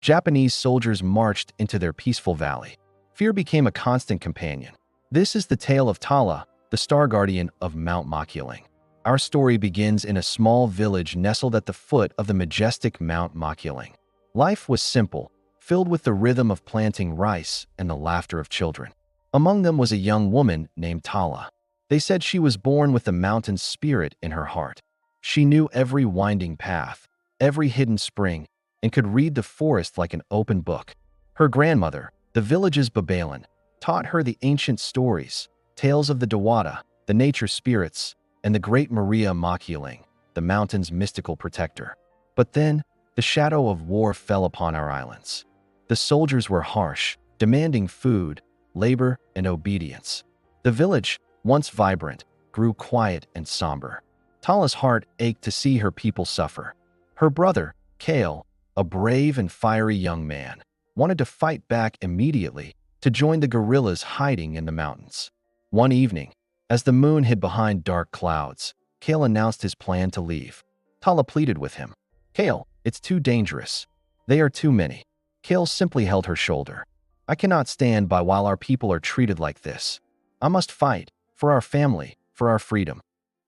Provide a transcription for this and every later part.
Japanese soldiers marched into their peaceful valley. Fear became a constant companion. This is the tale of Tala, the star guardian of Mount Makiling. Our story begins in a small village nestled at the foot of the majestic Mount Makiling. Life was simple, filled with the rhythm of planting rice and the laughter of children. Among them was a young woman named Tala. They said she was born with the mountain's spirit in her heart. She knew every winding path, every hidden spring, and could read the forest like an open book. Her grandmother, the village's Babaylan, taught her the ancient stories, tales of the Dawada, the nature spirits, and the great Maria Makiling, the mountain's mystical protector. But then, the shadow of war fell upon our islands. The soldiers were harsh, demanding food, labor, and obedience. The village, once vibrant, grew quiet and somber. Tala's heart ached to see her people suffer. Her brother, Kael, a brave and fiery young man, wanted to fight back immediately to join the guerrillas hiding in the mountains. One evening, as the moon hid behind dark clouds, Kael announced his plan to leave. Tala pleaded with him. "Kael, it's too dangerous. They are too many." Kael simply held her shoulder. "I cannot stand by while our people are treated like this. I must fight, for our family, for our freedom."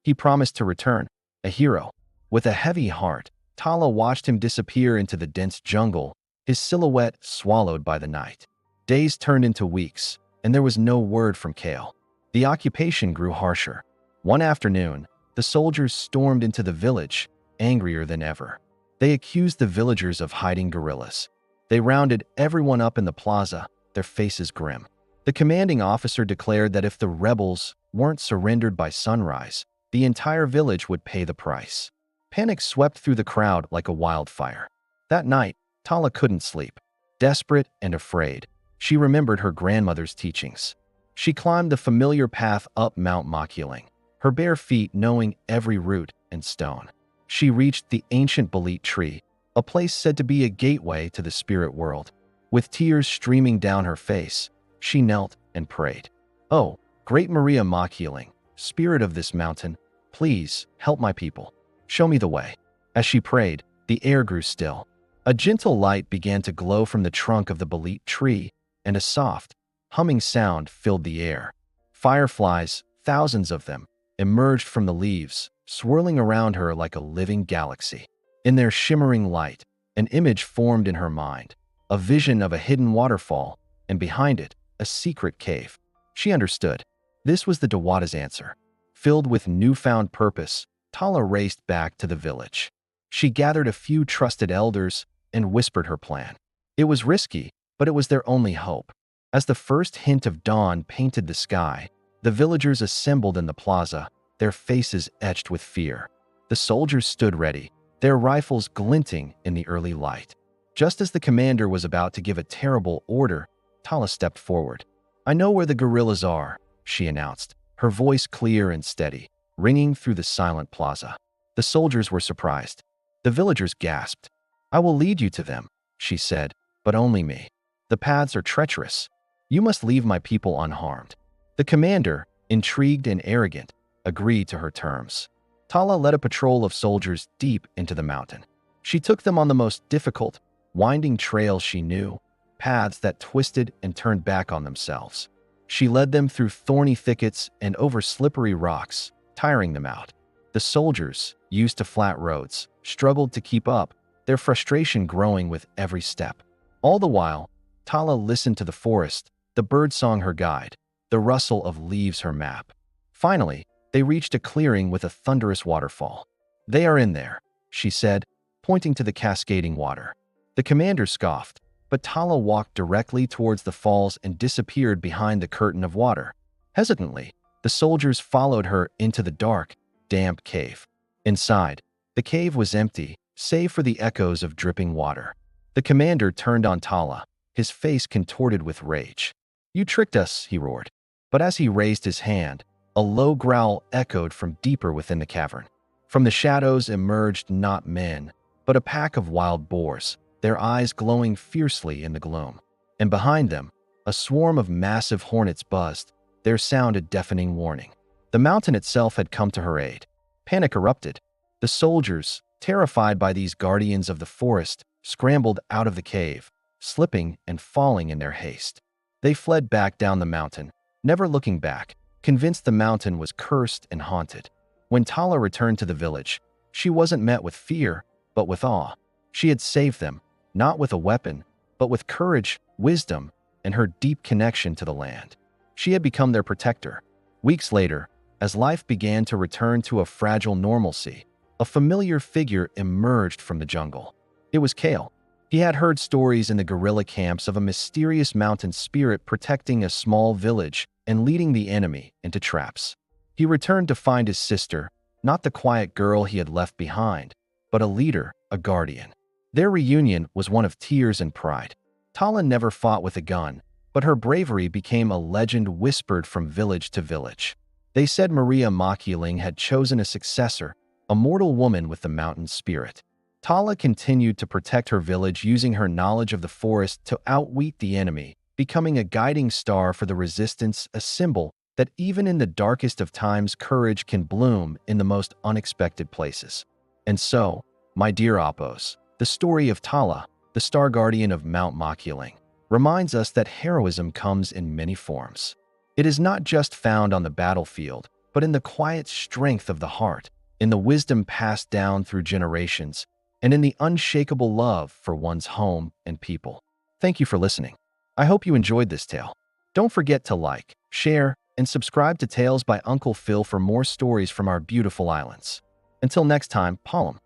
He promised to return, a hero. With a heavy heart, Tala watched him disappear into the dense jungle, his silhouette swallowed by the night. Days turned into weeks, and there was no word from Kael. The occupation grew harsher. One afternoon, the soldiers stormed into the village, angrier than ever. They accused the villagers of hiding guerrillas. They rounded everyone up in the plaza, their faces grim. The commanding officer declared that if the rebels weren't surrendered by sunrise, the entire village would pay the price. Panic swept through the crowd like a wildfire. That night, Tala couldn't sleep. Desperate and afraid, she remembered her grandmother's teachings. She climbed the familiar path up Mount Makiling, her bare feet knowing every root and stone. She reached the ancient bolete tree, a place said to be a gateway to the spirit world. With tears streaming down her face, she knelt and prayed. "Oh, great Maria Makiling, spirit of this mountain, please help my people. Show me the way." As she prayed, the air grew still. A gentle light began to glow from the trunk of the bolete tree, and a soft, humming sound filled the air. Fireflies, thousands of them, emerged from the leaves, swirling around her like a living galaxy. In their shimmering light, an image formed in her mind, a vision of a hidden waterfall, and behind it, a secret cave. She understood. This was the Dawada's answer. Filled with newfound purpose, Tala raced back to the village. She gathered a few trusted elders and whispered her plan. It was risky, but it was their only hope. As the first hint of dawn painted the sky, the villagers assembled in the plaza, their faces etched with fear. The soldiers stood ready, their rifles glinting in the early light. Just as the commander was about to give a terrible order, Tala stepped forward. "I know where the guerrillas are," she announced, her voice clear and steady, ringing through the silent plaza. The soldiers were surprised. The villagers gasped. "I will lead you to them," she said, "but only me. The paths are treacherous. You must leave my people unharmed." The commander, intrigued and arrogant, agreed to her terms. Tala led a patrol of soldiers deep into the mountain. She took them on the most difficult, winding trails she knew, paths that twisted and turned back on themselves. She led them through thorny thickets and over slippery rocks, tiring them out. The soldiers, used to flat roads, struggled to keep up, their frustration growing with every step. All the while, Tala listened to the forest, the birdsong her guide, the rustle of leaves her map. Finally, they reached a clearing with a thunderous waterfall. "They are in there," she said, pointing to the cascading water. The commander scoffed, but Tala walked directly towards the falls and disappeared behind the curtain of water. Hesitantly, the soldiers followed her into the dark, damp cave. Inside, the cave was empty, save for the echoes of dripping water. The commander turned on Tala, his face contorted with rage. "You tricked us," he roared. But as he raised his hand, a low growl echoed from deeper within the cavern. From the shadows emerged not men, but a pack of wild boars, their eyes glowing fiercely in the gloom. And behind them, a swarm of massive hornets buzzed, their sound a deafening warning. The mountain itself had come to her aid. Panic erupted. The soldiers, terrified by these guardians of the forest, scrambled out of the cave, slipping and falling in their haste. They fled back down the mountain, never looking back, convinced the mountain was cursed and haunted. When Tala returned to the village, she wasn't met with fear, but with awe. She had saved them, not with a weapon, but with courage, wisdom, and her deep connection to the land. She had become their protector. Weeks later, as life began to return to a fragile normalcy, a familiar figure emerged from the jungle. It was Kael. He had heard stories in the guerrilla camps of a mysterious mountain spirit protecting a small village and leading the enemy into traps. He returned to find his sister, not the quiet girl he had left behind, but a leader, a guardian. Their reunion was one of tears and pride. Tala never fought with a gun, but her bravery became a legend whispered from village to village. They said Makiling had chosen a successor, a mortal woman with the mountain spirit. Tala continued to protect her village using her knowledge of the forest to outwit the enemy, becoming a guiding star for the resistance, a symbol that even in the darkest of times courage can bloom in the most unexpected places. And so, my dear Oppos, the story of Tala, the star guardian of Mount Makiling, reminds us that heroism comes in many forms. It is not just found on the battlefield, but in the quiet strength of the heart, in the wisdom passed down through generations, and in the unshakable love for one's home and people. Thank you for listening. I hope you enjoyed this tale. Don't forget to like, share, and subscribe to Tales by Uncle Phil for more stories from our beautiful islands. Until next time, Palm.